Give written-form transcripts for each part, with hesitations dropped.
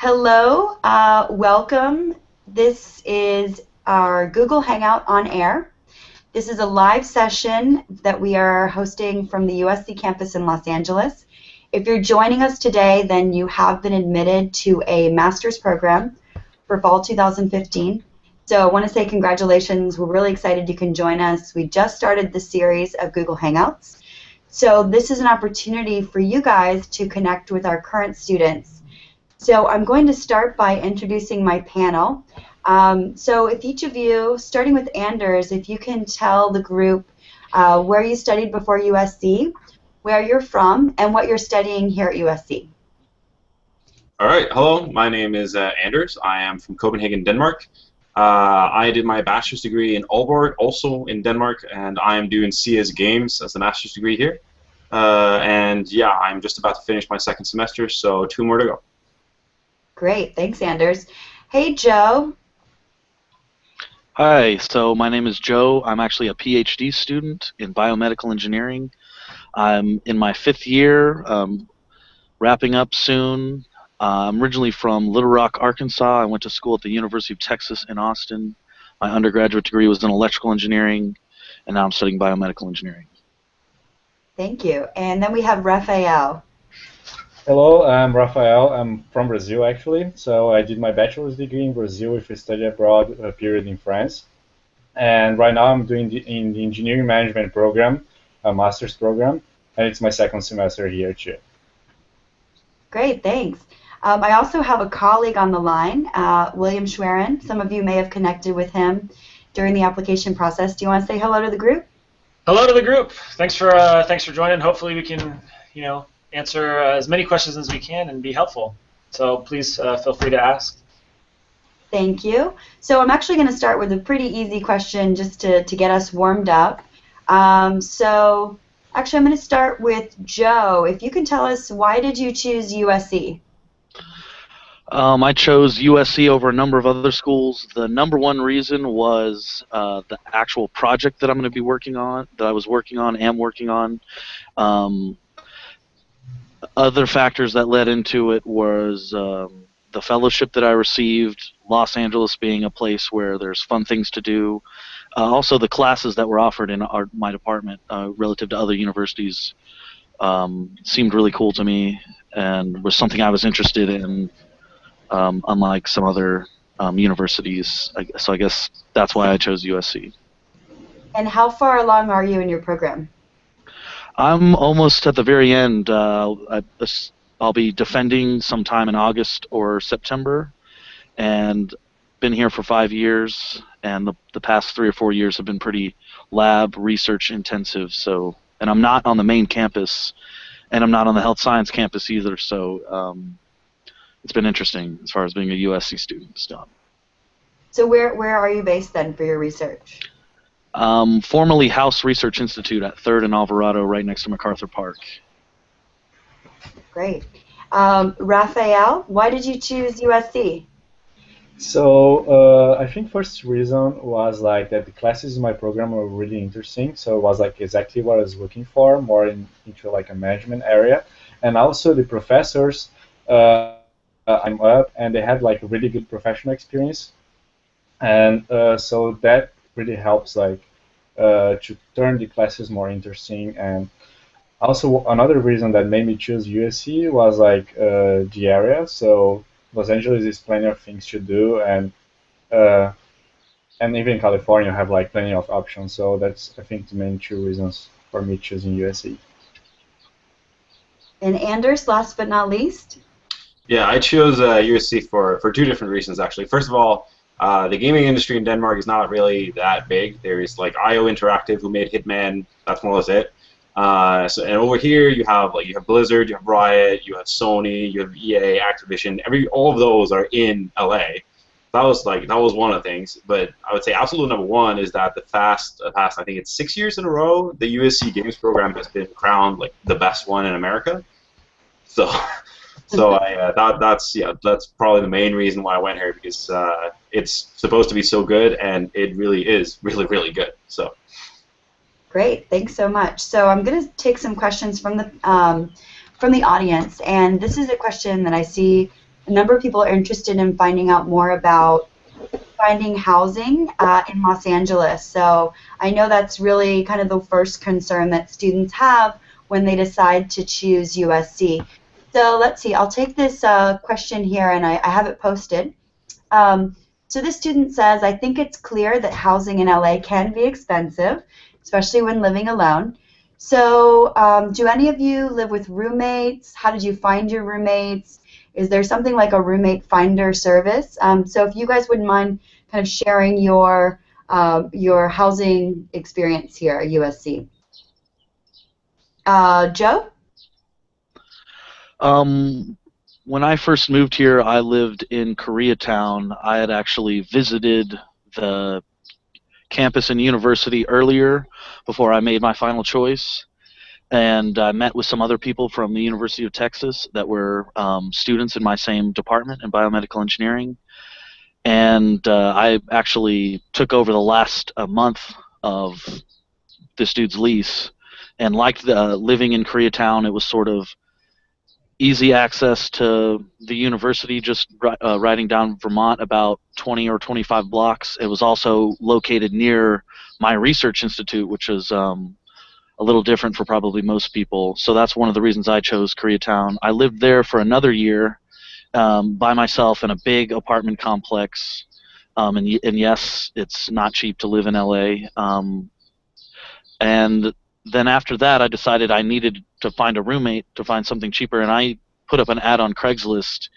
Hello, welcome. This is our Google Hangout on Air. This is a live session that we are hosting from the USC campus in Los Angeles. If you're joining us today, then you have been admitted to a master's program for fall 2015. So I want to say congratulations. We're really excited you can join us. We just started the series of Google Hangouts. So this is an opportunity for you guys to connect with our current students. So I'm going to start by introducing my panel. So if each of you, starting with Anders, if you can tell the group where you studied before USC, where you're from, and what you're studying here at USC. All right, hello, my name is Anders. I am from Copenhagen, Denmark. I did my bachelor's degree in Aalborg, also in Denmark, and I am doing CS Games as a master's degree here. And yeah, I'm just about to finish my second semester, so 2 more to go. Great, thanks, Anders. Hey, Joe. Hi, so my name is Joe. I'm actually a PhD student in biomedical engineering. I'm in my 5th year, wrapping up soon. I'm originally from Little Rock, Arkansas. I went to school at the University of Texas in Austin. My undergraduate degree was in electrical engineering, and now I'm studying biomedical engineering. Thank you. And then we have Rafael. Hello, I'm Rafael. I'm from Brazil, actually. So I did my bachelor's degree in Brazil with a study abroad period in France. And right now I'm doing in the engineering management program, a master's program, and it's my second semester here too. Great, thanks. I also have a colleague on the line, William Schwerin. Some of you may have connected with him during the application process. Do you want to say hello to the group? Hello to the group. Thanks for joining. Hopefully we can, answer as many questions as we can and be helpful. So please feel free to ask. Thank you. So I'm actually going to start with a pretty easy question just to get us warmed up. So actually I'm going to start with Joe. If you can tell us, why did you choose USC? I chose USC over a number of other schools. The number one reason was the actual project that I'm going to be working on, that I was working on, am working on. Other factors that led into it was the fellowship that I received, Los Angeles being a place where there's fun things to do. Also, the classes that were offered in my department relative to other universities seemed really cool to me and was something I was interested in, unlike some other universities. So I guess that's why I chose USC. And how far along are you in your program? I'm almost at the very end. I'll be defending sometime in August or September, and been here for 5 years, and the past 3 or 4 years have been pretty lab research intensive. So, and I'm not on the main campus, and I'm not on the health science campus either. So it's been interesting as far as being a USC student stuff. So where are you based then for your research? Formerly House Research Institute at 3rd and Alvarado, right next to MacArthur Park. Great. Rafael, why did you choose USC? So I think first reason was like that the classes in my program were really interesting. So it was like exactly what I was looking for, more into like a management area, and also the professors. I'm up, and they had like a really good professional experience, and so that really helps like to turn the classes more interesting. And also another reason that made me choose USC was like the area. So Los Angeles is plenty of things to do, and even California have like plenty of options. So that's, I think, the main 2 reasons for me choosing USC. And Anders, last but not least? Yeah, I chose USC for 2 different reasons, actually. First of all, the gaming industry in Denmark is not really that big. There's like IO Interactive, who made Hitman. That's more or less it. And over here you have Blizzard, you have Riot, you have Sony, you have EA, Activision. All of those are in LA. That was one of the things. But I would say absolute number 1 is that the past I think it's 6 years in a row, the USC Games program has been crowned like the best one in America. So that's probably the main reason why I went here, because it's supposed to be so good, and it really is really, really good. So. Great, thanks so much. So I'm going to take some questions from the audience, and this is a question that I see a number of people are interested in finding out more about finding housing in Los Angeles. So I know that's really kind of the first concern that students have when they decide to choose USC. So let's see, I'll take this question here, and I have it posted. So this student says, I think it's clear that housing in LA can be expensive, especially when living alone. So do any of you live with roommates? How did you find your roommates? Is there something like a roommate finder service? So if you guys wouldn't mind kind of sharing your housing experience here at USC. Joe? When I first moved here, I lived in Koreatown. I had actually visited the campus and university earlier before I made my final choice, and I met with some other people from the University of Texas that were students in my same department in biomedical engineering, and I actually took over the last month of this dude's lease and liked living in Koreatown. It was sort of easy access to the university, just riding down Vermont about 20 or 25 blocks. It was also located near my research institute, which is a little different for probably most people. So that's one of the reasons I chose Koreatown. I lived there for another year by myself in a big apartment complex. And yes, it's not cheap to live in LA. And then after that, I decided I needed to find a roommate to find something cheaper, and I put up an ad on Craigslist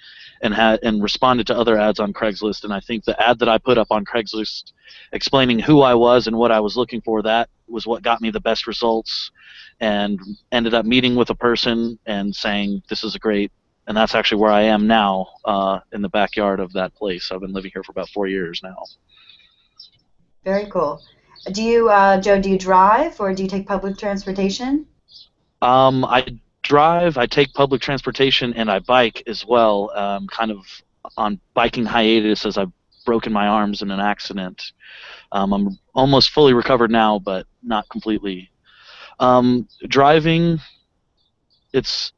and responded to other ads on Craigslist. And I think the ad that I put up on Craigslist explaining who I was and what I was looking for, that was what got me the best results, and ended up meeting with a person and saying, this is great. And that's actually where I am now, in the backyard of that place. I've been living here for about 4 years now. Very cool. Do you, Joe, do you drive or do you take public transportation? I drive, I take public transportation, and I bike as well, kind of on biking hiatus as I've broken my arms in an accident. I'm almost fully recovered now, but not completely. Driving, it's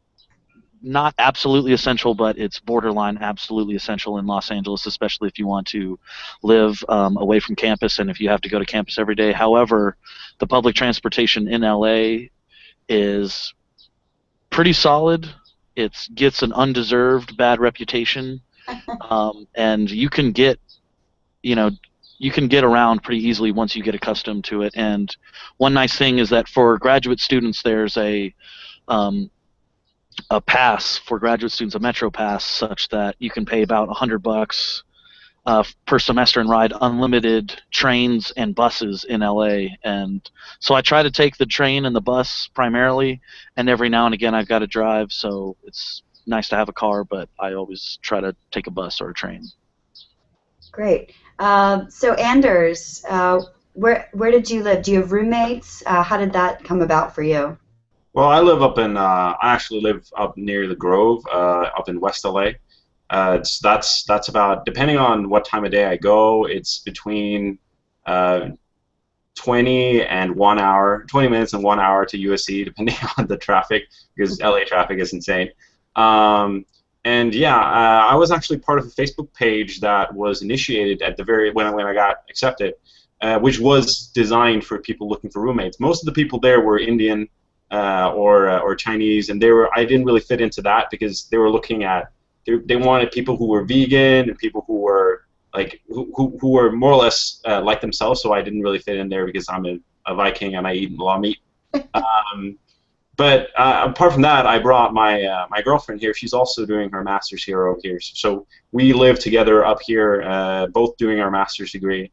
not absolutely essential, but it's borderline absolutely essential in Los Angeles, especially if you want to live away from campus and if you have to go to campus every day. However, the public transportation in LA is pretty solid. It gets an undeserved bad reputation, and you can get, you can get around pretty easily once you get accustomed to it. And one nice thing is that for graduate students, there's a pass for graduate students, a Metro pass, such that you can pay about $100 per semester and ride unlimited trains and buses in LA. And so I try to take the train and the bus primarily, and every now and again I've got to drive, so it's nice to have a car, but I always try to take a bus or a train. Great. So Anders, where did you live? Do you have roommates? How did that come about for you? Well, I live up in, I actually live up near the Grove, up in West LA. That's about, depending on what time of day I go, it's between 20 and 1 hour, 20 minutes and 1 hour to USC, depending on the traffic, because LA traffic is insane. And yeah, I was actually part of a Facebook page that was initiated at the when I got accepted, which was designed for people looking for roommates. Most of the people there were Indian or Chinese, and I didn't really fit into that because they were looking at, they wanted people who were vegan and people who were like who were more or less like themselves. So I didn't really fit in there because I'm a Viking and I eat a lot of meat. But apart from that, I brought my my girlfriend here. She's also doing her master's here over here. So we live together up here, both doing our master's degree.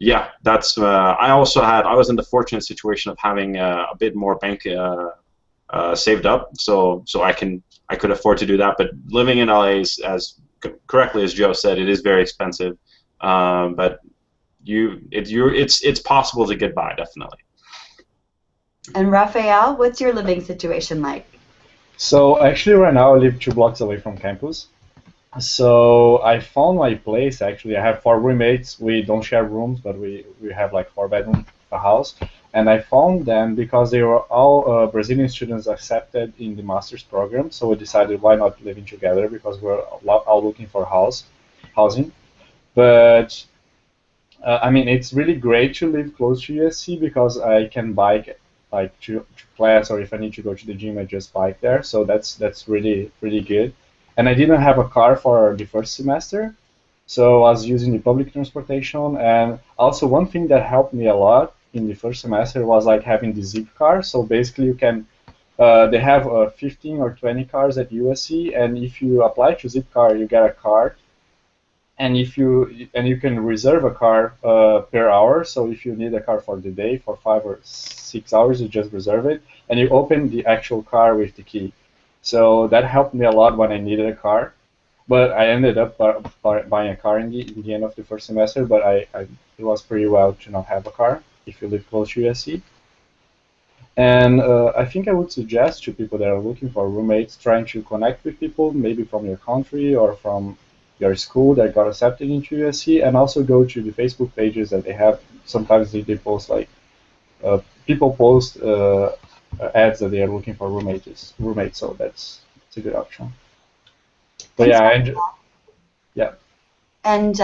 Yeah, that's. I was in the fortunate situation of having a bit more bank saved up, so I could afford to do that. But living in LA is, as correctly as Joe said, it is very expensive. But it's possible to get by, definitely. And Rafael, what's your living situation like? So actually right now I live 2 blocks away from campus. So I found my place. Actually, I have 4 roommates. We don't share rooms, but we have like 4 bedroom a house. And I found them because they were all Brazilian students accepted in the master's program. So we decided why not living together because we're all looking for housing. But I mean, it's really great to live close to USC because I can bike like to class, or if I need to go to the gym, I just bike there. So that's really good. And I didn't have a car for the first semester, so I was using the public transportation. And also one thing that helped me a lot in the first semester was like having the Zip car. So basically, you can they have 15 or 20 cars at USC, and if you apply to Zip car, you get a card and you can reserve a car per hour. So if you need a car for the day for 5 or 6 hours, you just reserve it and you open the actual car with the key. So that helped me a lot when I needed a car. But I ended up buying a car in the end of the first semester. But it was pretty well to not have a car if you live close to USC. And I think I would suggest to people that are looking for roommates, trying to connect with people, maybe from your country or from your school that got accepted into USC, and also go to the Facebook pages that they have. Sometimes they post like people post ads that they are looking for roommates. So that's a good option. But yeah, And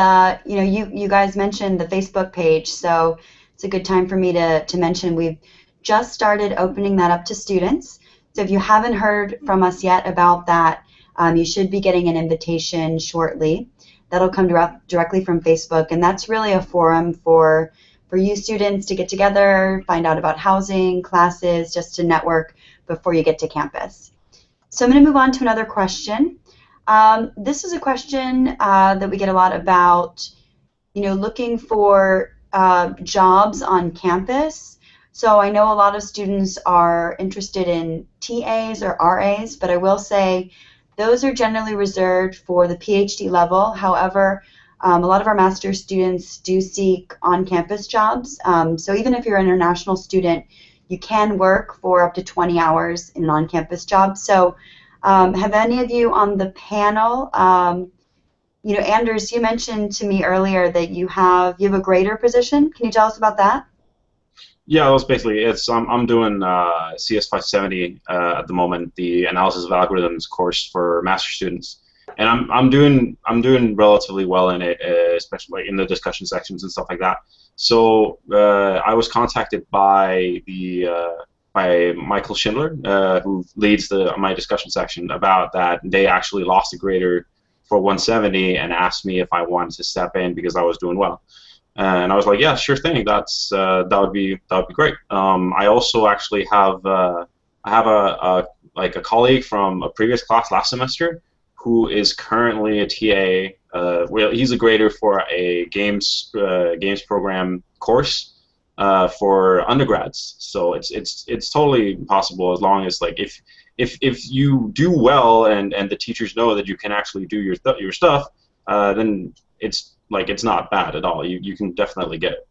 you know, you guys mentioned the Facebook page, so it's a good time for me to mention we've just started opening that up to students. So if you haven't heard from us yet about that, you should be getting an invitation shortly. That'll come directly from Facebook, and that's really a forum for you students to get together, find out about housing, classes, just to network before you get to campus. So I'm going to move on to another question. This is a question that we get a lot about, you know, looking for jobs on campus. So I know a lot of students are interested in TAs or RAs, but I will say those are generally reserved for the PhD level. However, a lot of our master's students do seek on-campus jobs. So even if you're an international student, you can work for up to 20 hours in an on-campus job. So have any of you on the panel, you know, Anders, you mentioned to me earlier that you have a grader position. Can you tell us about that? Yeah, well, basically I'm doing CS 570 at the moment, the analysis of algorithms course for master students, and I'm doing relatively well in it, especially in the discussion sections and stuff like that. So I was contacted by by Michael Schindler, who leads my discussion section, about that they actually lost a grader for 170 and asked me if I wanted to step in because I was doing well. And I was like, yeah, sure thing. That would be great. I also actually have a colleague from a previous class last semester who is currently a TA. Well, he's a grader for a games program course for undergrads. So it's totally possible, as long as like if you do well and the teachers know that you can actually do your stuff, then it's not bad at all. You can definitely get it.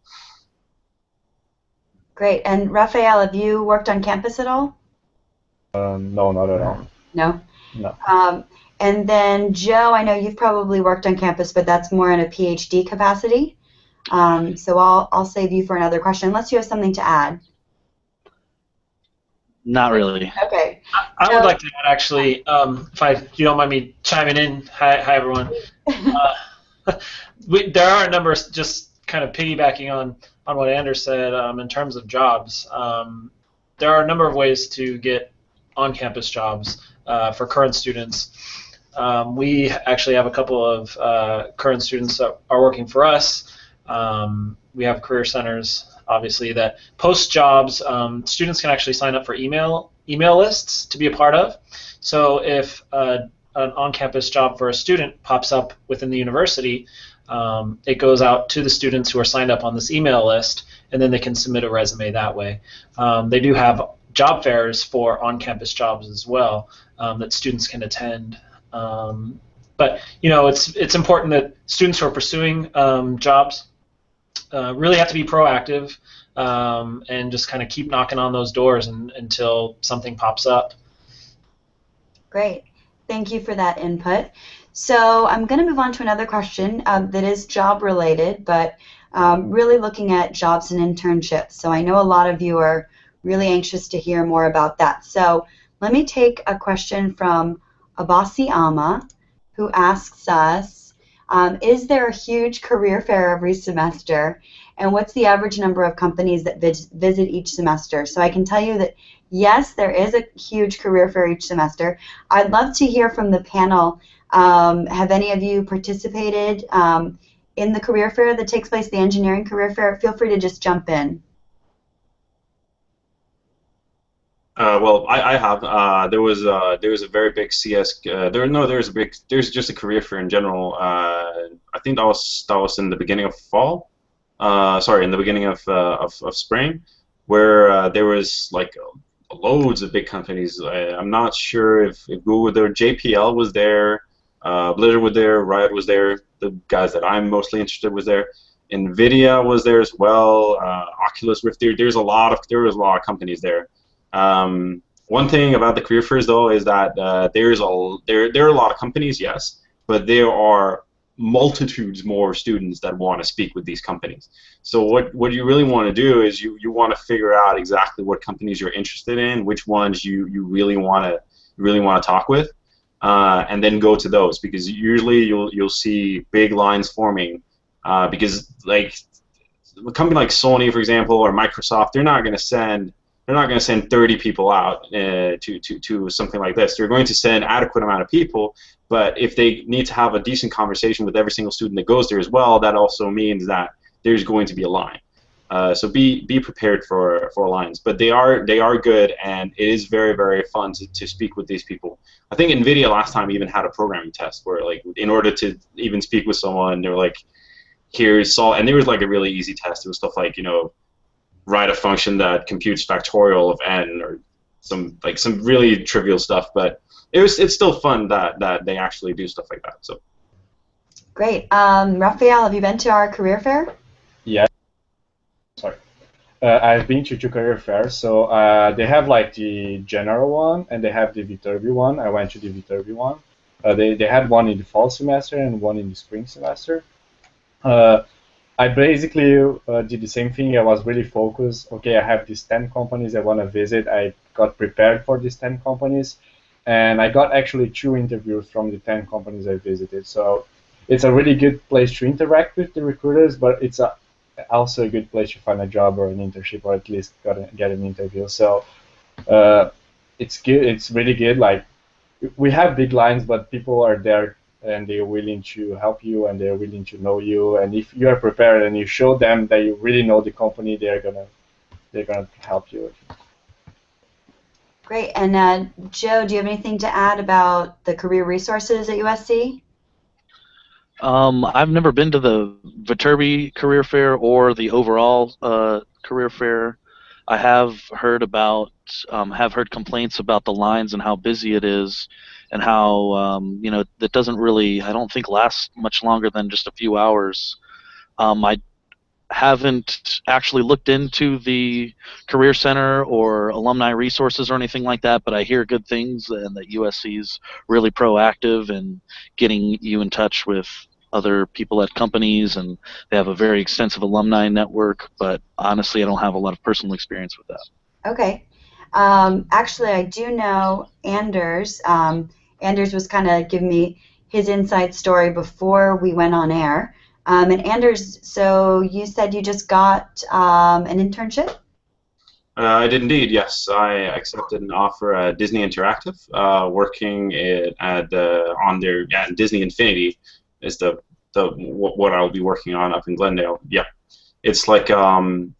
Great. And Rafael, have you worked on campus at all? No, not at all. No? No. And then Joe, I know you've probably worked on campus, but that's more in a PhD capacity. So I'll save you for another question, unless you have something to add. Not really. Okay. I would like to add, actually, if you don't mind me chiming in. Hi everyone. There are a number, just kind of piggybacking on what Anders said, in terms of jobs. There are a number of ways to get on-campus jobs for current students. We actually have a couple of current students that are working for us. We have career centers, obviously, that post jobs. Students can actually sign up for email lists to be a part of. So if an on-campus job for a student pops up within the university, it goes out to the students who are signed up on this email list, and then they can submit a resume that way. They do have job fairs for on-campus jobs as well that students can attend. But you know, it's important that students who are pursuing jobs really have to be proactive and just kind of keep knocking on those doors until something pops up. Great. Thank you for that input. So I'm going to move on to another question that is job related, but really looking at jobs and internships. So I know a lot of you are really anxious to hear more about that. So let me take a question from Abasi Ama, who asks us, is there a huge career fair every semester? And what's the average number of companies that visit each semester? So I can tell you that, yes, there is a huge career fair each semester. I'd love to hear from the panel. Have any of you participated in the career fair that takes place, the engineering career fair? Feel free to just jump in. Well, I have. There was a very big CS. There's just a career fair in general. I think that was in the beginning of fall. Sorry, in the beginning of spring, where there was like loads of big companies. I'm not sure if Google was there. JPL was there. Blizzard was there. Riot was there. The guys that I'm mostly interested was there. Nvidia was there as well. Oculus Rift. There was a lot of companies there. One thing about the career fairs though is that there are a lot of companies, yes, but there are multitudes more students that want to speak with these companies. So what you really want to do is you want to figure out exactly what companies you're interested in, which ones you really want to talk with, and then go to those, because usually you'll see big lines forming, because like a company like Sony, for example, or Microsoft, they're not going to send 30 people out to something like this. They're going to send adequate amount of people, but if they need to have a decent conversation with every single student that goes there as well, that also means that there's going to be a line. So be prepared for lines. But they are good, and it is very, very fun to speak with these people. I think NVIDIA last time even had a programming test where, like, in order to even speak with someone, they were like, here's solve, and there was like a really easy test. It was stuff like, write a function that computes factorial of n, or some really trivial stuff, but it's still fun that they actually do stuff like that. So great. Rafael, have you been to our career fair? Yeah. Sorry. I've been to two career fairs. So they have like the general one and they have the Viterbi one. I went to the Viterbi one. They had one in the fall semester and one in the spring semester. I basically did the same thing. I was really focused. Okay, I have these 10 companies I want to visit. I got prepared for these 10 companies, and I got actually 2 interviews from the 10 companies I visited. So it's a really good place to interact with the recruiters, but it's also a good place to find a job or an internship, or at least get an interview. So it's good. It's really good. Like, we have big lines, but people are there and they're willing to help you and they're willing to know you. And if you are prepared and you show them that you really know the company, they're gonna help you. Great. And Joe, do you have anything to add about the career resources at USC? I've never been to the Viterbi career fair or the overall career fair. I have heard complaints about the lines and how busy it is, and how that doesn't really, I don't think, last much longer than just a few hours. I haven't actually looked into the career center or alumni resources or anything like that, but I hear good things, and that USC is really proactive in getting you in touch with other people at companies, and they have a very extensive alumni network, but honestly I don't have a lot of personal experience with that. Okay. Actually, I do know Anders. Anders was kind of giving me his inside story before we went on air. And Anders, so you said you just got an internship? I did indeed, yes. I accepted an offer at Disney Interactive, working on their Disney Infinity is what I'll be working on up in Glendale. Yeah. It's like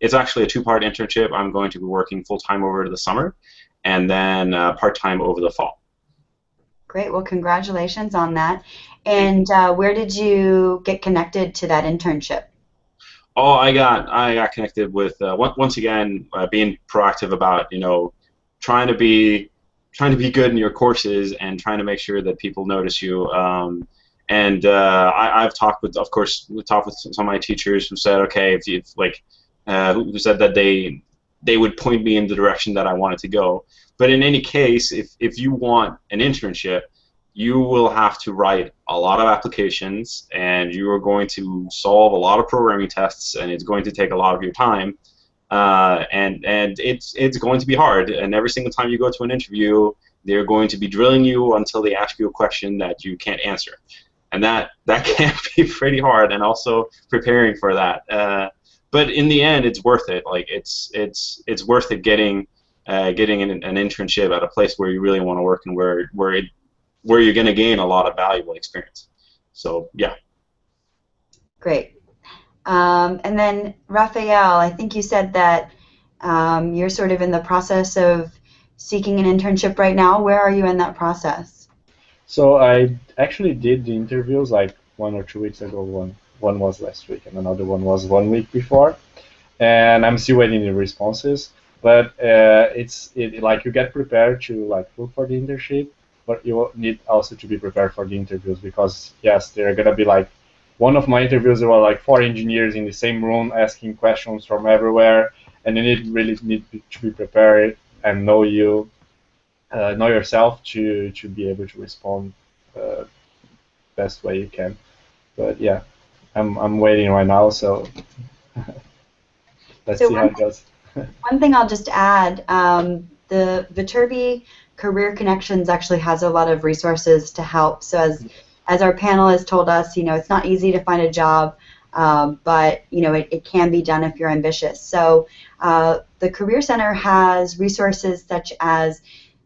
it's actually a 2-part internship. I'm going to be working full-time over the summer, and then part-time over the fall. Great. Well, congratulations on that. And where did you get connected to that internship? Oh, I got connected with once again being proactive about trying to be good in your courses and trying to make sure that people notice you. And I've talked with, of course, some of my teachers who said, okay, who said that they would point me in the direction that I wanted to go. But in any case, if you want an internship, you will have to write a lot of applications, and you are going to solve a lot of programming tests, and it's going to take a lot of your time, and it's going to be hard. And every single time you go to an interview, they're going to be drilling you until they ask you a question that you can't answer, and that can be pretty hard. And also preparing for that. But in the end, it's worth it. Like it's worth it getting an internship at a place where you really want to work and where you're going to gain a lot of valuable experience. So yeah. Great. And then Rafael, I think you said that you're sort of in the process of seeking an internship right now. Where are you in that process? So I actually did the interviews like 1 or 2 weeks ago. One was last week, and another one was 1 week before. And I'm still waiting the responses. But it's like you get prepared to like look for the internship, but you need also to be prepared for the interviews, because yes, they're gonna be like, one of my interviews there were like 4 engineers in the same room asking questions from everywhere, and you really need to be prepared and know yourself to be able to respond best way you can. But yeah, I'm waiting right now, so let's see how it goes. One thing I'll just add, the Viterbi Career Connections actually has a lot of resources to help. So as our panelists told us, it's not easy to find a job, but it can be done if you're ambitious. So the Career Center has resources such as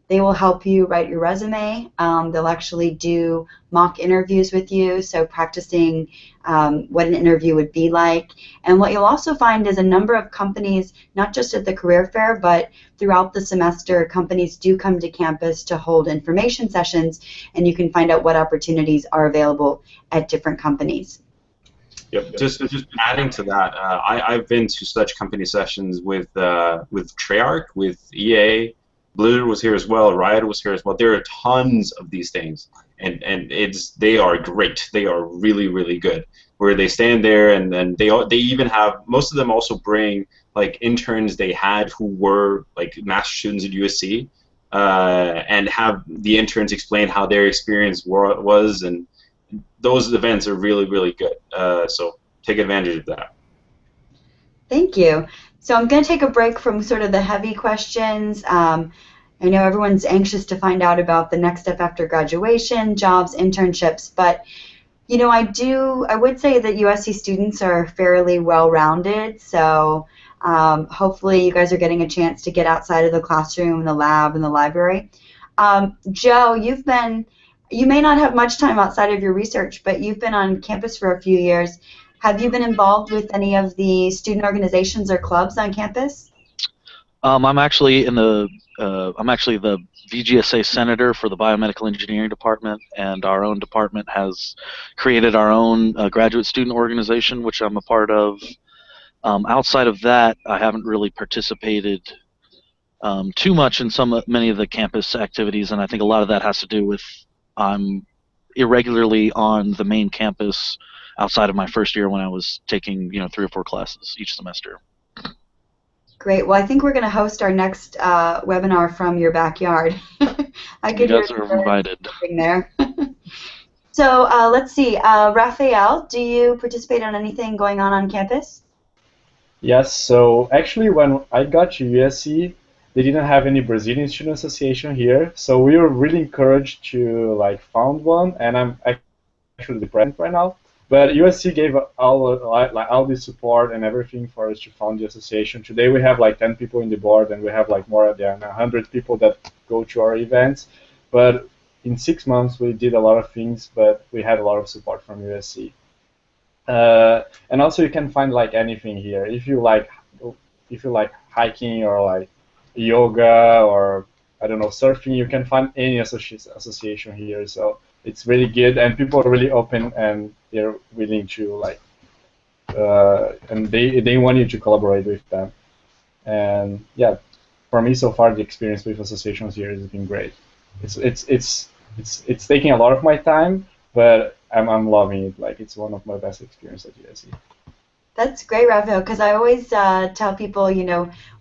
they will help you write your resume. They'll actually do mock interviews with you, so practicing what an interview would be like. And what you'll also find is a number of companies, not just at the career fair, but throughout the semester, companies do come to campus to hold information sessions, and you can find out what opportunities are available at different companies. Yep. Just adding to that, I've been to such company sessions with Treyarch, with EA. Blizzard was here as well. Riot was here as well. There are tons of these things, and they are great. They are really, really good. Where they stand there, and then they even have, most of them also bring like interns they had who were like master students at USC, and have the interns explain how their experience was, and those events are really, really good. So take advantage of that. Thank you. So I'm going to take a break from sort of the heavy questions. I know everyone's anxious to find out about the next step after graduation, jobs, internships, but I would say that USC students are fairly well-rounded, so hopefully you guys are getting a chance to get outside of the classroom, the lab, and the library. Joe, you may not have much time outside of your research, but you've been on campus for a few years. Have you been involved with any of the student organizations or clubs on campus? I'm actually the VGSA senator for the biomedical engineering department, and our own department has created our own graduate student organization, which I'm a part of. Outside of that, I haven't really participated too much in many of the campus activities, and I think a lot of that has to do with I'm irregularly on the main campus outside of my first year when I was taking 3 or 4 classes each semester. Great. Well, I think we're going to host our next webinar from your backyard. You guys are invited. There. So let's see. Rafael, do you participate on anything going on campus? Yes. So actually, when I got to USC, they didn't have any Brazilian Student Association here, so we were really encouraged to found one, and I'm actually the president right now. But USC gave all the support and everything for us to found the association. Today we have 10 people in the board, and we have more than 100 people that go to our events. But in 6 months we did a lot of things, but we had a lot of support from USC. And also you can find anything here. If you like hiking or yoga or I don't know, surfing, you can find any association here. So it's really good, and people are really open, and they're willing to and they want you to collaborate with them. And yeah, for me so far the experience with associations here has been great. It's taking a lot of my time, but I'm loving it. It's one of my best experiences at USC. That's great, Rafael, because I always tell people,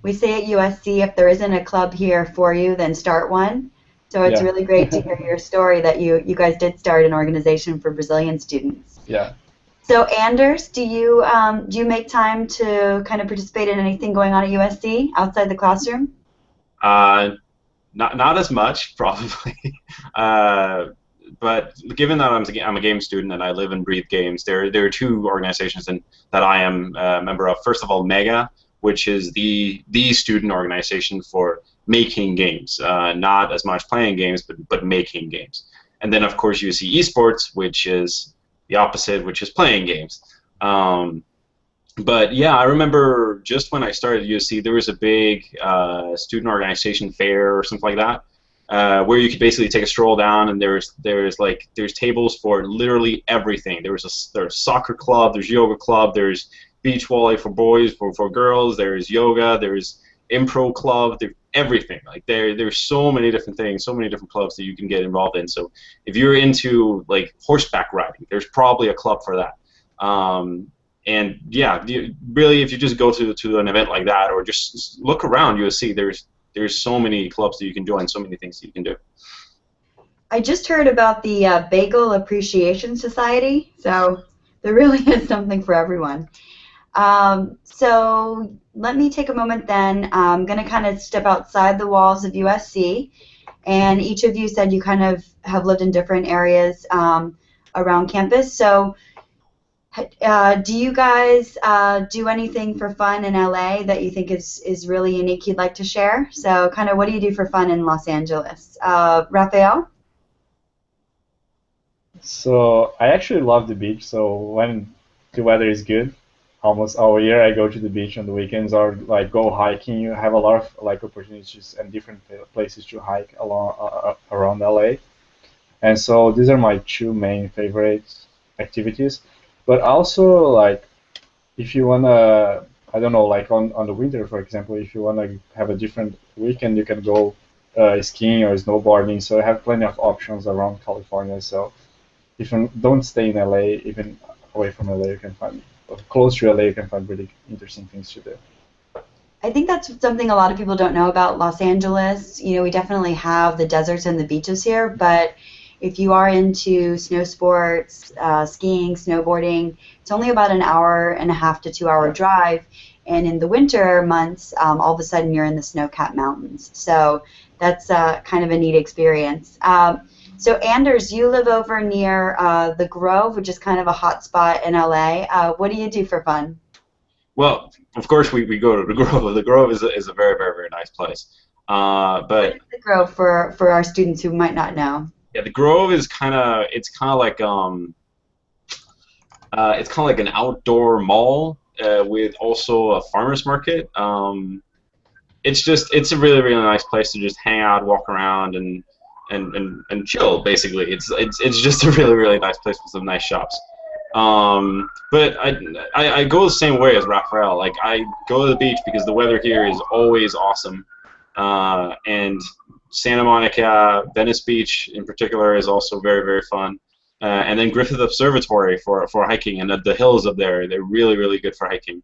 we say at USC, if there isn't a club here for you, then start one. So it's Yeah. really great to hear your story that you guys did start an organization for Brazilian students. Yeah. So Anders, do you make time to kind of participate in anything going on at USC outside the classroom? Uh, not as much, probably. uh, but given that I'm a game student and I live and breathe games, there are two organizations that I am a member of. First of all, Mega, which is the student organization for making games, not as much playing games, but making games. And then of course you see esports, which is the opposite, which is playing games. But yeah, I remember just when I started at USC, there was a big student organization fair or something like that, where you could basically take a stroll down, and there's tables for literally everything. There's soccer club, there's yoga club, there's beach volley for boys, for girls, there's yoga, there's improv club, there's everything. Like there's so many different things, so many different clubs that you can get involved in. So if you're into like horseback riding, there's probably a club for that. And yeah, really, if you just go to an event like that, or just look around, you'll see there's so many clubs that you can join, so many things that you can do. I just heard about the Bagel Appreciation Society, so there really is something for everyone. So let me take a moment then. I'm going to kind of step outside the walls of USC, and each of you said you kind of have lived in different areas around campus. So do you guys do anything for fun in LA that you think is really unique you'd like to share? So kind of what do you do for fun in Los Angeles? Rafael? So I actually love the beach. So when the weather is good, almost all year I go to the beach on the weekends or like go hiking. You have a lot of like opportunities and different places to hike along around LA. And so these are my two main favorite activities. But also like if you wanna, I don't know, like on the winter, for example, if you wanna have a different weekend, you can go skiing or snowboarding. So I have plenty of options around California. So if you don't stay in LA, even away from LA, you can find, or close to LA, you can find really interesting things to do. I think that's something a lot of people don't know about Los Angeles. You know, we definitely have the deserts and the beaches here, but if you are into snow sports, skiing, snowboarding, it's only about an hour and a half to 2 hour drive. And in the winter months, all of a sudden you're in the snow-capped mountains. So that's kind of a neat experience. So Anders, you live over near the Grove, which is kind of a hot spot in LA. What do you do for fun? Well, of course we go to the Grove. The Grove is a very, very, very nice place. But What is the Grove for our students who might not know? yeah, the Grove is kind of like an outdoor mall with also a farmers market. It's a really, really nice place to just hang out, walk around, and chill. Basically, it's just a really, really nice place with some nice shops. But I go the same way as Rafael. Like I go to the beach because the weather here is always awesome, and Santa Monica, Venice Beach in particular is also very, very fun. And then Griffith Observatory for hiking, and the hills up there, they're really, really good for hiking.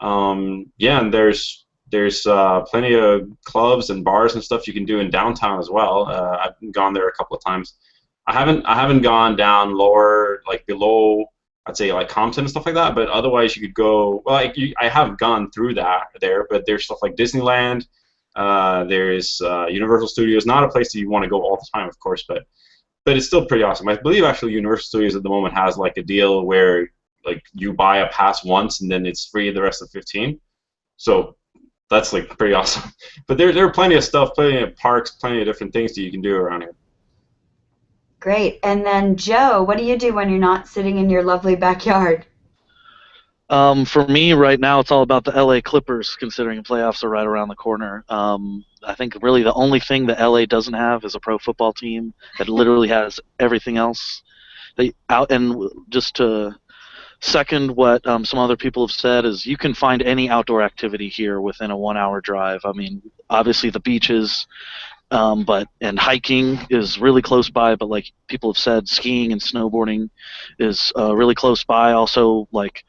Yeah, and there's plenty of clubs and bars and stuff you can do in downtown as well. I've gone there a couple of times. I haven't gone down lower, like below, I'd say like Compton and stuff like that. But otherwise, you could go. Well, I have gone through that there, but there's stuff like Disneyland. There's Universal Studios. Not a place that you want to go all the time, of course, but it's still pretty awesome. I believe actually Universal Studios at the moment has like a deal where like you buy a pass once and then it's free the rest of 15. So that's like pretty awesome. But there are plenty of stuff, plenty of parks, plenty of different things that you can do around here. Great. And then Joe, what do you do when you're not sitting in your lovely backyard? For me, right now, it's all about the LA Clippers, considering the playoffs are right around the corner. I think really the only thing that LA doesn't have is a pro football team that literally has everything else. And just to second what some other people have said is you can find any outdoor activity here within a 1 hour drive. I mean, obviously the beaches, and hiking is really close by, but like people have said, skiing and snowboarding is really close by. Also, like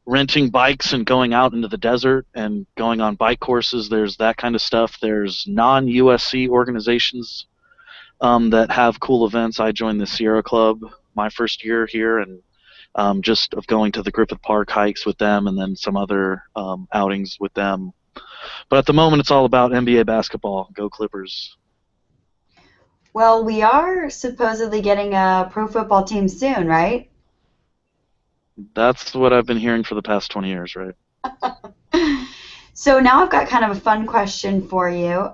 renting bikes and going out into the desert and going on bike courses, there's that kind of stuff. There's non-USC organizations that have cool events. I joined the Sierra Club my first year here, and just of going to the Griffith Park hikes with them and then some other outings with them. But at the moment, it's all about NBA basketball. Go Clippers. Well, we are supposedly getting a pro football team soon, right? That's what I've been hearing for the past 20 years, right? So now I've got kind of a fun question for you.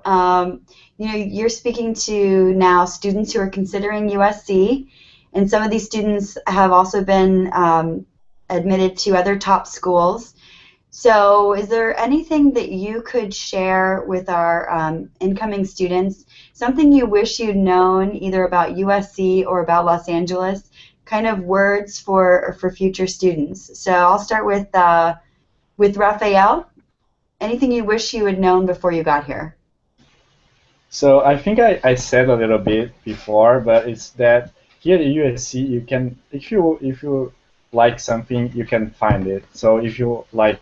You know, you're speaking to now students who are considering USC, and some of these students have also been admitted to other top schools. So is there anything that you could share with our incoming students, something you wish you'd known either about USC or about Los Angeles, kind of words for future students? So I'll start with Rafael. Anything you wish you had known before you got here? So I think I said a little bit before, but it's that here at USC you can, if you like something, you can find it. So if you like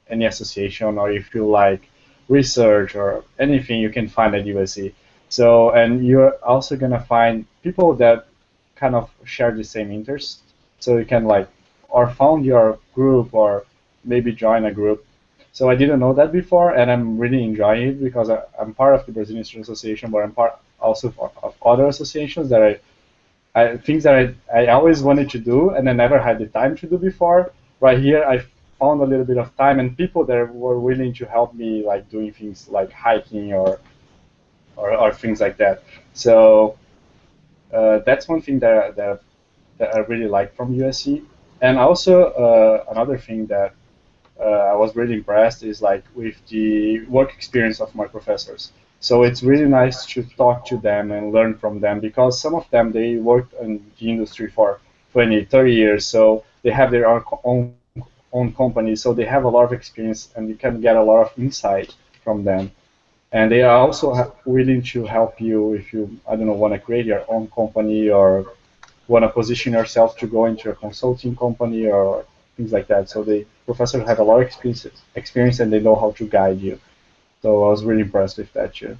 any association or if you like research or anything, you can find at USC. So, and you're also gonna find people that kind of share the same interests. So you can like, or found your group or maybe join a group. So I didn't know that before, and I'm really enjoying it because I'm part of the Brazilian Student Association, but I'm part also of other associations that things that I always wanted to do and I never had the time to do before. Right here, I found a little bit of time and people that were willing to help me, like doing things like hiking or things like that. So that's one thing that I really like from USC. And also another thing that I was really impressed is like with the work experience of my professors. So it's really nice to talk to them and learn from them because some of them, they worked in the industry for 20, 30 years, so they have their own company, so they have a lot of experience and you can get a lot of insight from them. And they are also willing to help you if you, I don't know, want to create your own company or want to position yourself to go into a consulting company or things like that. So the professors have a lot of experience and they know how to guide you. So I was really impressed with that too.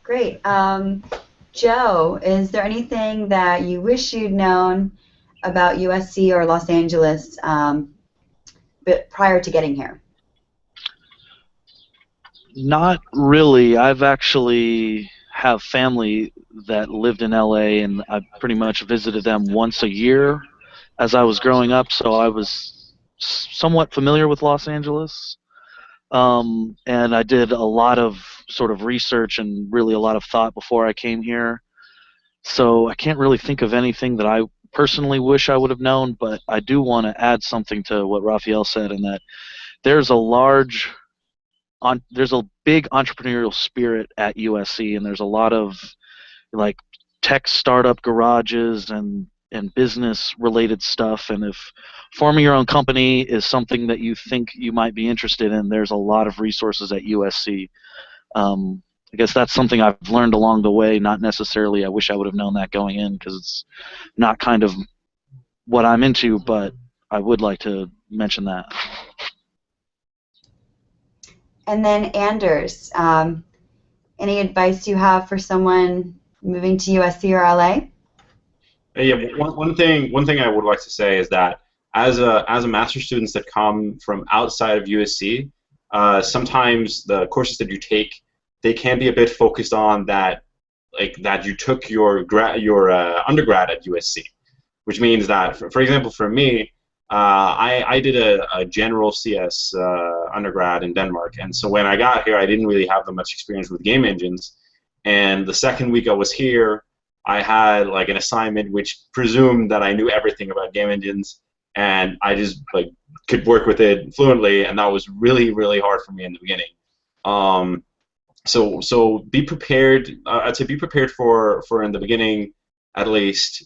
Great. Joe, is there anything that you wish you'd known about USC or Los Angeles but prior to getting here? Not really. I've actually have family that lived in LA, and I pretty much visited them once a year as I was growing up, so I was somewhat familiar with Los Angeles. And I did a lot of sort of research and really a lot of thought before I came here. So I can't really think of anything that I personally wish I would have known, but I do want to add something to what Rafael said, in that there's there's a big entrepreneurial spirit at USC, and there's a lot of like tech startup garages and business related stuff. And if forming your own company is something that you think you might be interested in, there's a lot of resources at USC. I guess that's something I've learned along the way, not necessarily I wish I would have known that going in, because it's not kind of what I'm into, but I would like to mention that. And then Anders, any advice you have for someone moving to USC or LA? Yeah, one thing I would like to say is that as a master's students that come from outside of USC, sometimes the courses that you take, they can be a bit focused on that, like that you took your undergrad at USC, which means that, for example, for me, I did a general CS undergrad in Denmark, and so when I got here, I didn't really have that much experience with game engines. And the second week I was here, I had like an assignment which presumed that I knew everything about game engines, and I just like could work with it fluently, and that was really, really hard for me in the beginning. So be prepared. I'd say be prepared for in the beginning, at least.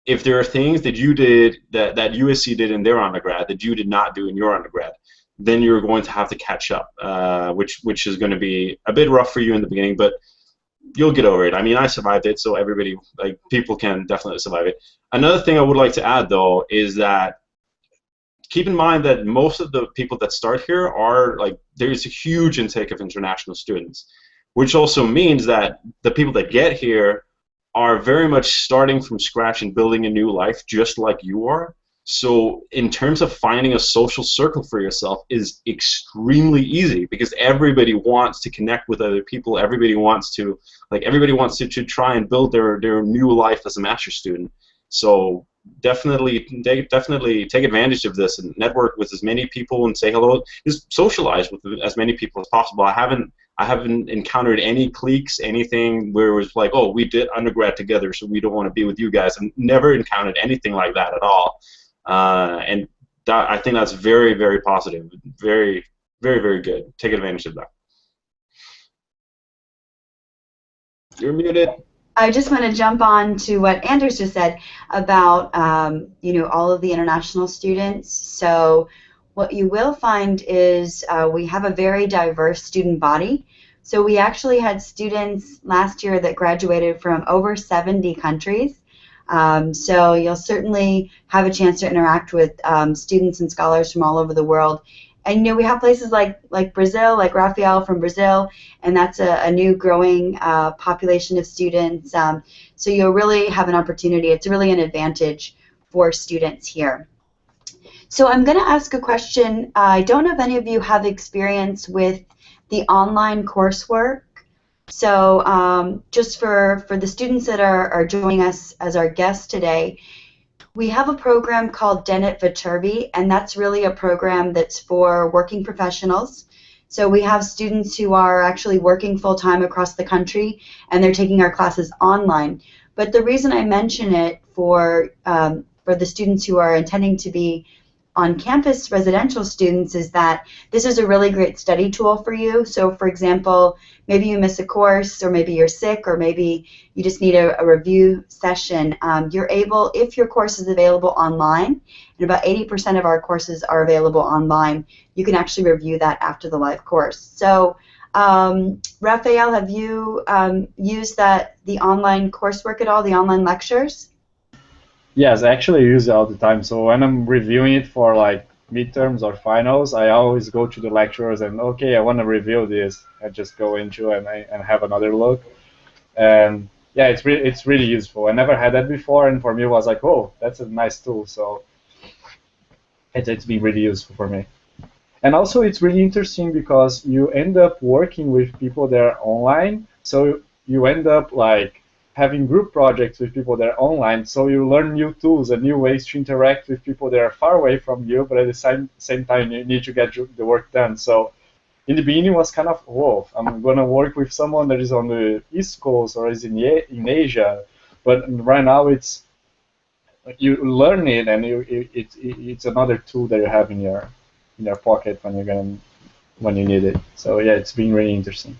If there are things that you did that USC did in their undergrad that you did not do in your undergrad, then you're going to have to catch up, which is going to be a bit rough for you in the beginning, but you'll get over it. I mean, I survived it, so everybody, like, people can definitely survive it. Another thing I would like to add, though, is that keep in mind that most of the people that start here are, like, there's a huge intake of international students, which also means that the people that get here are very much starting from scratch and building a new life just like you are. So in terms of finding a social circle for yourself is extremely easy because everybody wants to connect with other people. Everybody wants to to try and build their new life as a master's student. So definitely take advantage of this and network with as many people and say hello. Just socialize with as many people as possible. I haven't encountered any cliques, anything where it was like, oh, we did undergrad together, so we don't want to be with you guys. I've never encountered anything like that at all. And I think that's very, very positive. Very, very, very good. Take advantage of that. You're muted. I just want to jump on to what Anders just said about all of the international students. So what you will find is we have a very diverse student body. So we actually had students last year that graduated from over 70 countries. So you'll certainly have a chance to interact with students and scholars from all over the world. And we have places like Brazil, like Rafael from Brazil, and that's a new growing population of students. So you'll really have an opportunity. It's really an advantage for students here. So I'm going to ask a question. I don't know if any of you have experience with the online coursework. So just for the students that are joining us as our guests today, we have a program called Den at Viterbi, and that's really a program that's for working professionals. So we have students who are actually working full-time across the country, and they're taking our classes online. But the reason I mention it for the students who are intending to be on-campus residential students is that this is a really great study tool for you. So for example, maybe you miss a course, or maybe you're sick, or maybe you just need a review session. You're able, if your course is available online, and about 80% of our courses are available online, you can actually review that after the live course. So Rafael, have you used the online coursework at all, the online lectures? Yes, I actually use it all the time. So when I'm reviewing it for like midterms or finals, I always go to the lecturers and, okay, I want to review this. I just go into and have another look. And yeah, it's really useful. I never had that before, and for me it was like, oh, that's a nice tool. So it's been really useful for me. And also it's really interesting because you end up working with people that are online. So you end up like having group projects with people that are online, so you learn new tools and new ways to interact with people that are far away from you, but at the same time you need to get the work done. So in the beginning it was kind of, whoa, I'm going to work with someone that is on the East Coast or is in Asia, but right now it's you learn it, and it's another tool that you have in your pocket when you need it. So yeah, it's been really interesting.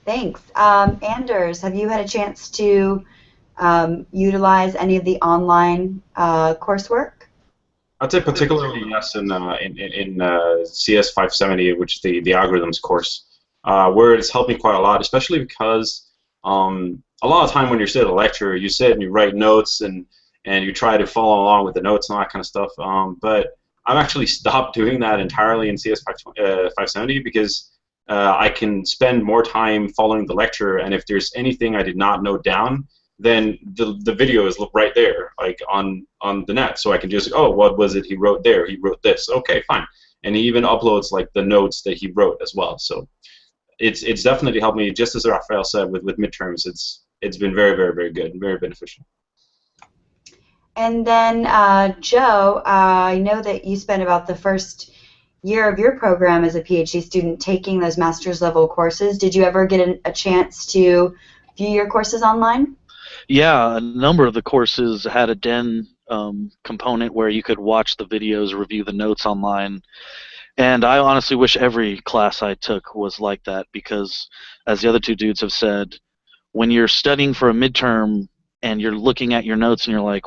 Thanks. Anders, have you had a chance to utilize any of the online coursework? I'd say particularly yes in CS 570, which is the algorithms course, where it's helped me quite a lot, especially because a lot of time when you're sitting at a lecture, you sit and you write notes and you try to follow along with the notes and all that kind of stuff. But I've actually stopped doing that entirely in CS 570 because I can spend more time following the lecture, and if there's anything I did not note down, then the video is right there, like on the net, so I can just, oh, what was it he wrote there? He wrote this. Okay, fine. And he even uploads like the notes that he wrote as well. So it's definitely helped me, just as Rafael said, with midterms. It's been very, very, very good and very beneficial. And then Joe, I know that you spent about the first year of your program as a PhD student taking those master's level courses. Did you ever get a chance to view your courses online? Yeah, a number of the courses had a Den component where you could watch the videos, review the notes online. And I honestly wish every class I took was like that, because as the other two dudes have said, when you're studying for a midterm and you're looking at your notes and you're like,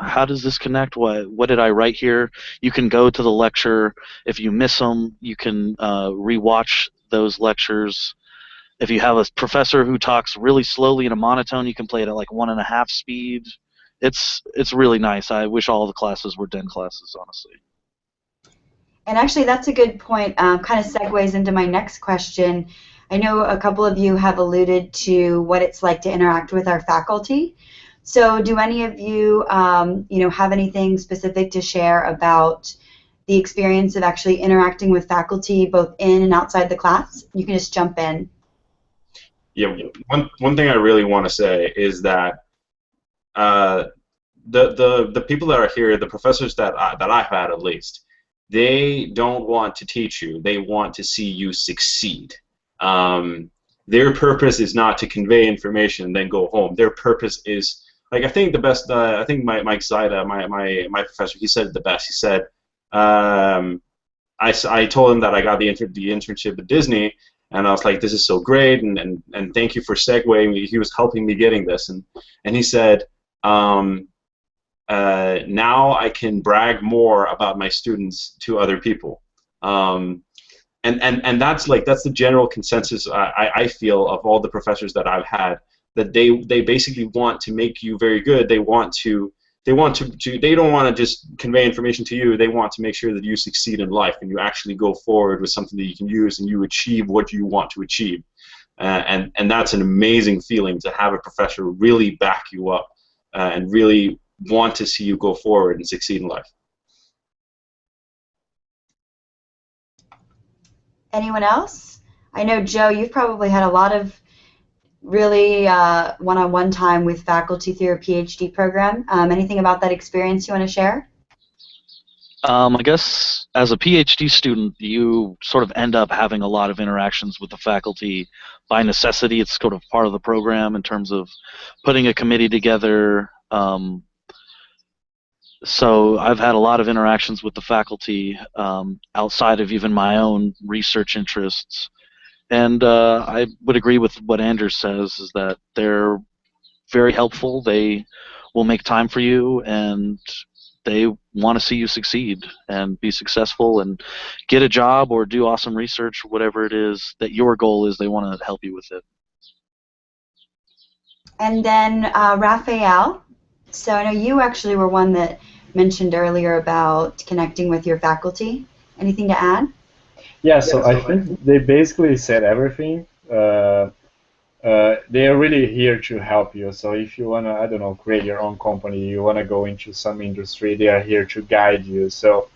how does this connect? What did I write here? You can go to the lecture. If you miss them, you can rewatch those lectures. If you have a professor who talks really slowly in a monotone, you can play it at like 1.5 speed. It's really nice. I wish all the classes were Den classes, honestly. And actually, that's a good point. Kind of segues into my next question. I know a couple of you have alluded to what it's like to interact with our faculty. So do any of you, have anything specific to share about the experience of actually interacting with faculty both in and outside the class? You can just jump in. Yeah, one thing I really want to say is that the people that are here, the professors that I've had at least, they don't want to teach you. They want to see you succeed. Their purpose is not to convey information and then go home. Their purpose is, like, I think the best. I think Mike Zaida, my professor, he said it the best. He said, I told him that I got the internship at Disney, and I was like, this is so great, and thank you for segueing me. He was helping me getting this, and he said, now I can brag more about my students to other people. And that's the general consensus I feel of all the professors that I've had, that they basically want to make you very good. They don't want to just convey information to you. They want to make sure that you succeed in life and you actually go forward with something that you can use and you achieve what you want to achieve. And that's an amazing feeling, to have a professor really back you up and really want to see you go forward and succeed in life. Anyone else? I know, Joe, you've probably had a lot of really one-on-one time with faculty through your PhD program. Anything about that experience you want to share? I guess as a PhD student, you sort of end up having a lot of interactions with the faculty by necessity. It's sort of part of the program in terms of putting a committee together. So I've had a lot of interactions with the faculty outside of even my own research interests. And I would agree with what Andrew says, is that they're very helpful. They will make time for you, and they want to see you succeed and be successful and get a job or do awesome research, whatever it is that your goal is. They want to help you with it. And then Rafael, so I know you actually were one that mentioned earlier about connecting with your faculty. Anything to add? Yeah, so I think they basically said everything. They are really here to help you. So if you want to, I don't know, create your own company, you want to go into some industry, they are here to guide you. So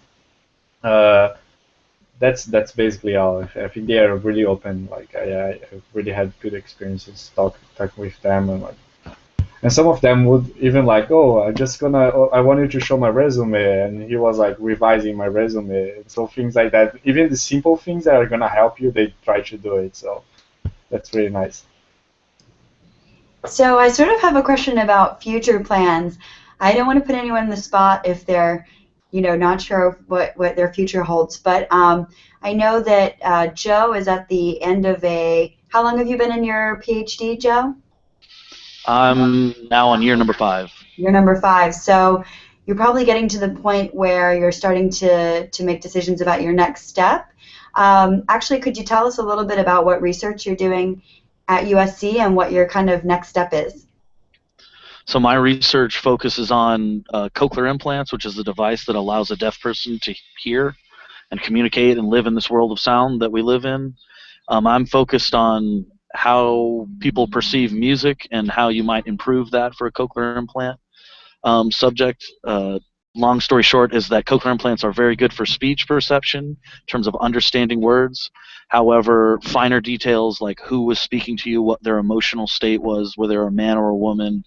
that's basically all. I think they are really open. Like I really had good experiences talking with them, and some of them would even like, oh, I want you to show my resume, and he was like revising my resume. So things like that, even the simple things that are gonna help you, they try to do it. So that's really nice. So I sort of have a question about future plans. I don't want to put anyone in the spot if they're, not sure what their future holds. But I know that Joe is at the end of how long have you been in your PhD, Joe? I'm now on year number 5. Year number 5. So you're probably getting to the point where you're starting to make decisions about your next step. Actually, could you tell us a little bit about what research you're doing at USC and what your kind of next step is? So my research focuses on cochlear implants, which is a device that allows a deaf person to hear and communicate and live in this world of sound that we live in. I'm focused on how people perceive music and how you might improve that for a cochlear implant subject. Long story short is that cochlear implants are very good for speech perception in terms of understanding words. However, finer details like who was speaking to you, what their emotional state was, whether they're a man or a woman,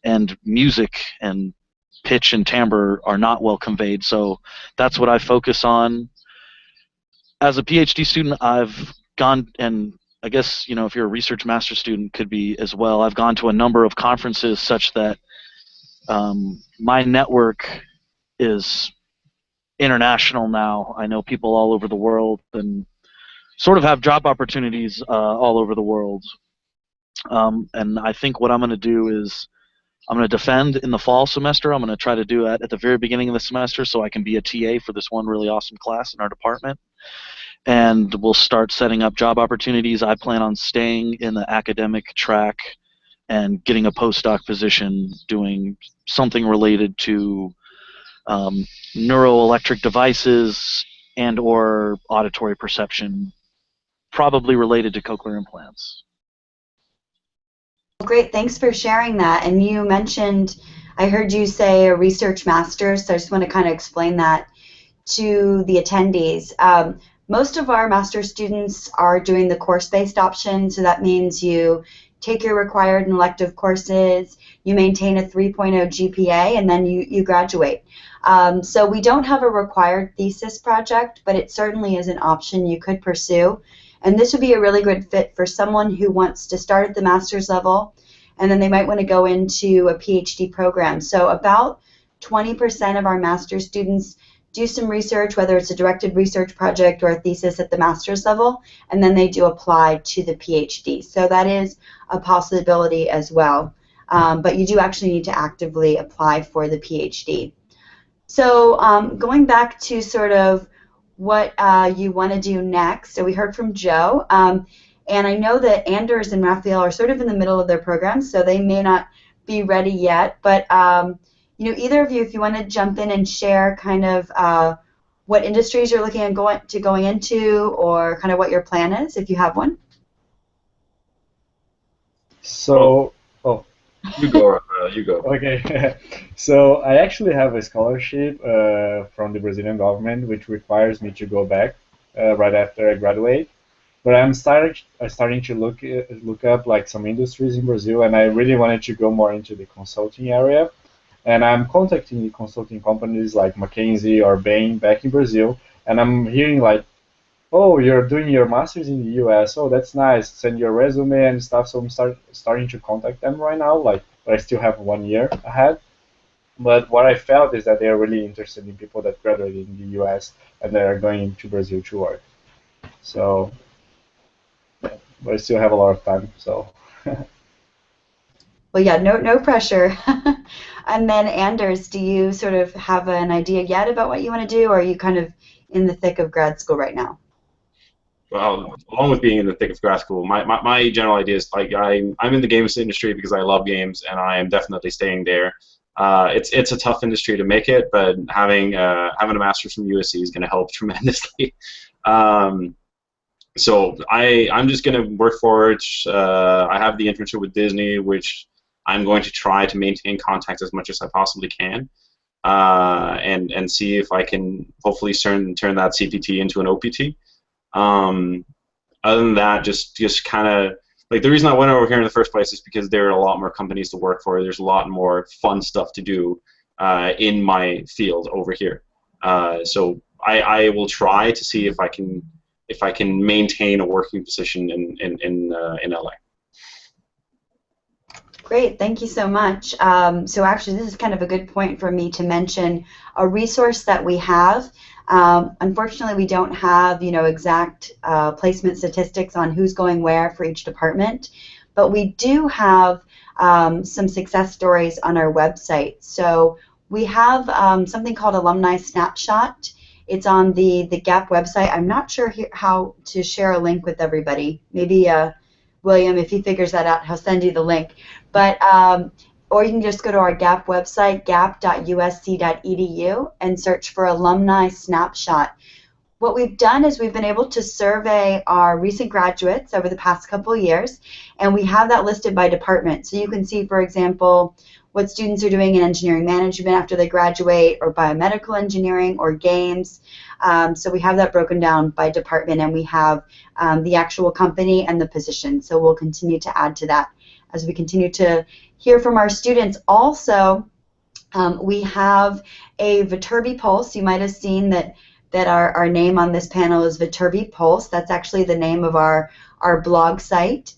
and music and pitch and timbre are not well conveyed. So that's what I focus on. As a PhD student, I've gone, and I guess, if you're a research master student, could be as well. I've gone to a number of conferences such that my network is international now. I know people all over the world and sort of have job opportunities all over the world. And I think what I'm going to do is I'm going to defend in the fall semester. I'm going to try to do that at the very beginning of the semester so I can be a TA for this one really awesome class in our department. And we'll start setting up job opportunities. I plan on staying in the academic track and getting a postdoc position doing something related to neuroelectric devices and or auditory perception probably related to cochlear implants. Great, thanks for sharing that. And you mentioned, I heard you say a research master's, so I just want to kind of explain that to the attendees. Most of our master's students are doing the course-based option, so that means you take your required and elective courses, you maintain a 3.0 GPA, and then you graduate. So we don't have a required thesis project, but it certainly is an option you could pursue. And this would be a really good fit for someone who wants to start at the master's level, and then they might want to go into a PhD program. So about 20% of our master's students do some research, whether it's a directed research project or a thesis at the master's level, and then they do apply to the PhD. So that is a possibility as well. But you do actually need to actively apply for the PhD. So going back to sort of what you want to do next. So we heard from Joe, and I know that Anders and Rafael are sort of in the middle of their programs, so they may not be ready yet. But you know, either of you, if you want to jump in and share kind of what industries you're looking at going into, or kind of what your plan is, if you have one. So, oh. You go, Rafael, you go. Okay, so I actually have a scholarship from the Brazilian government, which requires me to go back right after I graduate. But I'm starting to look up like some industries in Brazil, and I really wanted to go more into the consulting area. And I'm contacting the consulting companies like McKinsey or Bain back in Brazil, and I'm hearing like, oh, you're doing your master's in the US. Oh, that's nice. Send your resume and stuff. So I'm starting to contact them right now. Like, but I still have 1 year ahead. But what I felt is that they're really interested in people that graduated in the US and that are going to Brazil to work. So, yeah, but I still have a lot of time. So. Well, yeah, no pressure. And then Anders, do you sort of have an idea yet about what you want to do, or are you kind of in the thick of grad school right now? Well, along with being in the thick of grad school, my general idea is like I'm in the games industry because I love games, and I am definitely staying there. It's a tough industry to make it, but having a master's from USC is going to help tremendously. So I'm just going to work forward. I have the internship with Disney, which I'm going to try to maintain contact as much as I possibly can, and see if I can hopefully turn that CPT into an OPT. Other than that, just kind of like the reason I went over here in the first place is because there are a lot more companies to work for. There's a lot more fun stuff to do in my field over here. So I will try to see if I can maintain a working position in LA. Great, thank you so much. So actually, this is kind of a good point for me to mention a resource that we have. Unfortunately, we don't have, you know, exact placement statistics on who's going where for each department, but we do have some success stories on our website. So we have something called Alumni Snapshot. It's on the GAP website. I'm not sure how to share a link with everybody. Maybe William, if he figures that out, he'll send you the link. But or you can just go to our GAP website, gap.usc.edu, and search for Alumni Snapshot. What we've done is we've been able to survey our recent graduates over the past couple of years, and we have that listed by department. So you can see, for example, what students are doing in engineering management after they graduate, or biomedical engineering, or games. So we have that broken down by department, and we have the actual company and the position. So we'll continue to add to that as we continue to hear from our students. Also, we have a Viterbi Pulse. You might have seen that our name on this panel is Viterbi Pulse. That's actually the name of our blog site.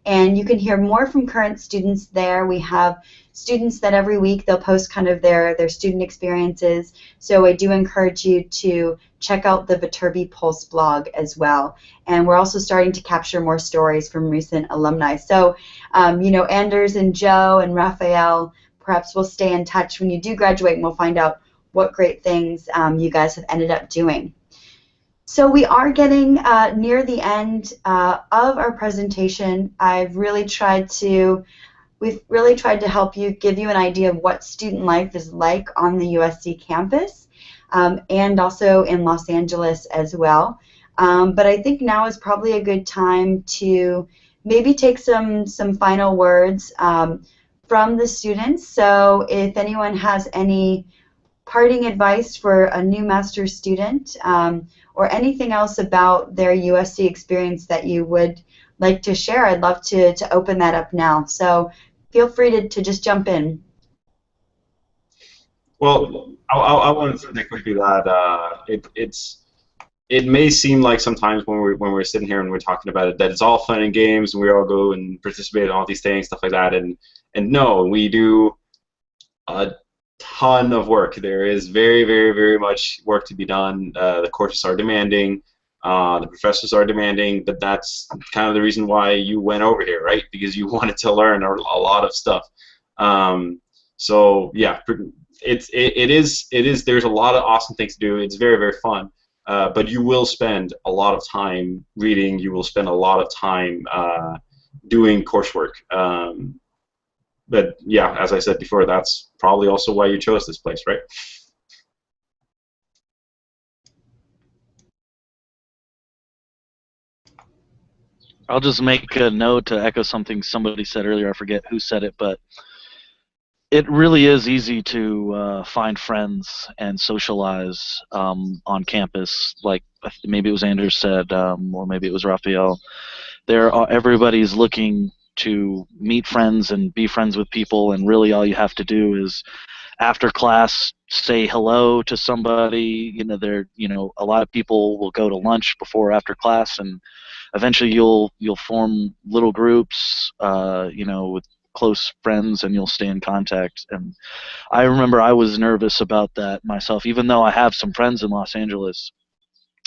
And you can hear more from current students there. We have students that every week they'll post kind of their student experiences. So I do encourage you to check out the Viterbi Pulse blog as well. And we're also starting to capture more stories from recent alumni. So, you know, Anders and Joe and Rafael, perhaps we'll stay in touch when you do graduate, and we'll find out what great things you guys have ended up doing. So we are getting near the end of our presentation. We've really tried to help you, give you an idea of what student life is like on the USC campus, and also in Los Angeles as well. But I think now is probably a good time to maybe take some final words from the students. So if anyone has any parting advice for a new master's student, or anything else about their USC experience that you would like to share, I'd love to open that up now. So feel free to just jump in. Well, I want to say quickly that it may seem like sometimes when we're sitting here and we're talking about it that it's all fun and games and we all go and participate in all these things, stuff like that, and no, we do a ton of work. There is very, very, very much work to be done. The courses are demanding. The professors are demanding, but that's kind of the reason why you went over here, right? Because you wanted to learn a lot of stuff. So yeah, it is. There's a lot of awesome things to do. It's very, very fun. But you will spend a lot of time reading. You will spend a lot of time doing coursework. But yeah, as I said before, that's probably also why you chose this place, right? I'll just make a note to echo something somebody said earlier. I forget who said it, but it really is easy to find friends and socialize on campus. Like maybe it was Anders said, or maybe it was Rafael. Everybody's looking to meet friends and be friends with people, and really all you have to do is after class say hello to somebody. A lot of people will go to lunch before or after class, and eventually you'll form little groups, with close friends, and you'll stay in contact. And I remember I was nervous about that myself, even though I have some friends in Los Angeles.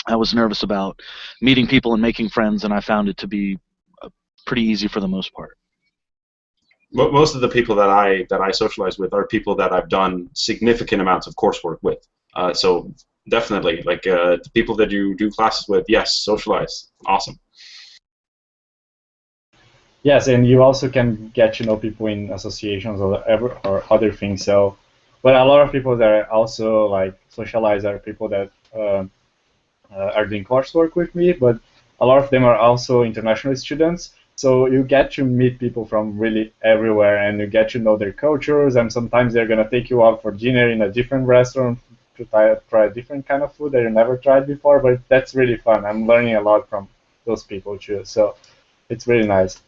I was nervous about meeting people and making friends, and I found it to be pretty easy for the most part. Most of the people that I socialize with are people that I've done significant amounts of coursework with. So definitely, like the people that you do classes with, yes, socialize, awesome. Yes, and you also can get to know people in associations or other things. So, but a lot of people that are also like socialize are people that are doing coursework with me, but a lot of them are also international students. So you get to meet people from really everywhere, and you get to know their cultures, and sometimes they're going to take you out for dinner in a different restaurant to try a different kind of food that you never tried before, but that's really fun. I'm learning a lot from those people too, so it's really nice.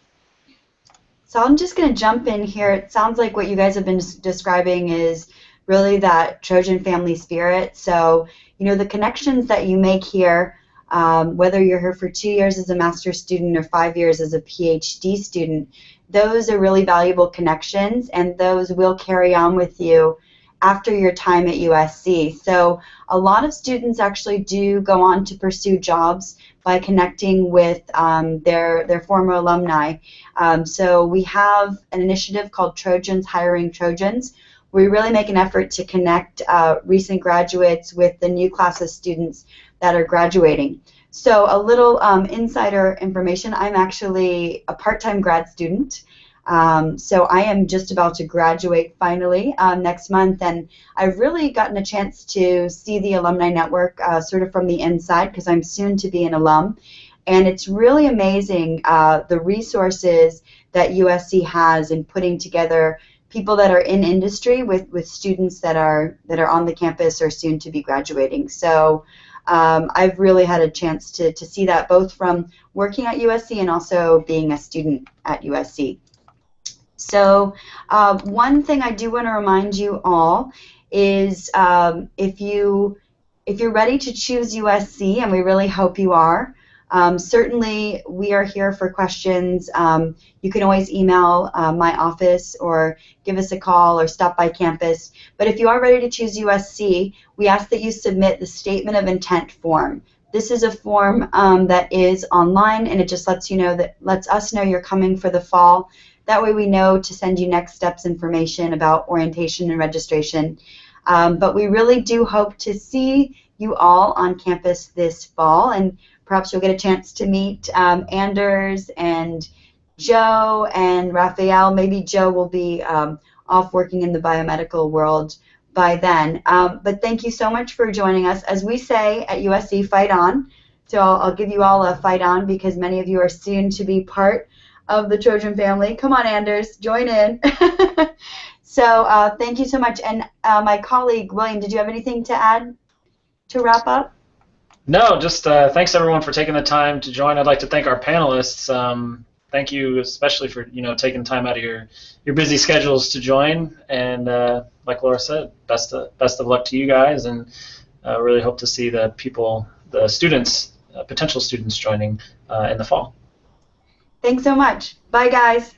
So I'm just going to jump in here. It sounds like what you guys have been describing is really that Trojan family spirit. So, the connections that you make here, whether you're here for 2 years as a master's student or 5 years as a PhD student, those are really valuable connections, and those will carry on with you after your time at USC. So a lot of students actually do go on to pursue jobs by connecting with their former alumni. So we have an initiative called Trojans Hiring Trojans. We really make an effort to connect recent graduates with the new class of students that are graduating. So a little insider information, I'm actually a part-time grad student. So I am just about to graduate finally next month, and I've really gotten a chance to see the alumni network sort of from the inside, because I'm soon to be an alum. And it's really amazing the resources that USC has in putting together people that are in industry with students that are on the campus or soon to be graduating. So I've really had a chance to see that, both from working at USC and also being a student at USC. So one thing I do want to remind you all is if you're ready to choose USC, and we really hope you are, certainly we are here for questions. You can always email my office or give us a call or stop by campus. But if you are ready to choose USC, we ask that you submit the Statement of Intent form. This is a form that is online, and it just lets us know you're coming for the fall. That way we know to send you next steps information about orientation and registration. But we really do hope to see you all on campus this fall, and perhaps you'll get a chance to meet Anders and Joe and Rafael. Maybe Joe will be off working in the biomedical world by then. But thank you so much for joining us. As we say at USC, fight on. So I'll give you all a fight on because many of you are soon to be part of the Trojan family. Come on, Anders, join in. So thank you so much. And my colleague, William, did you have anything to add to wrap up? No, just thanks everyone for taking the time to join. I'd like to thank our panelists. Thank you especially for taking time out of your busy schedules to join. And like Laura said, best of luck to you guys, and really hope to see the students, potential students joining in the fall. Thanks so much. Bye, guys.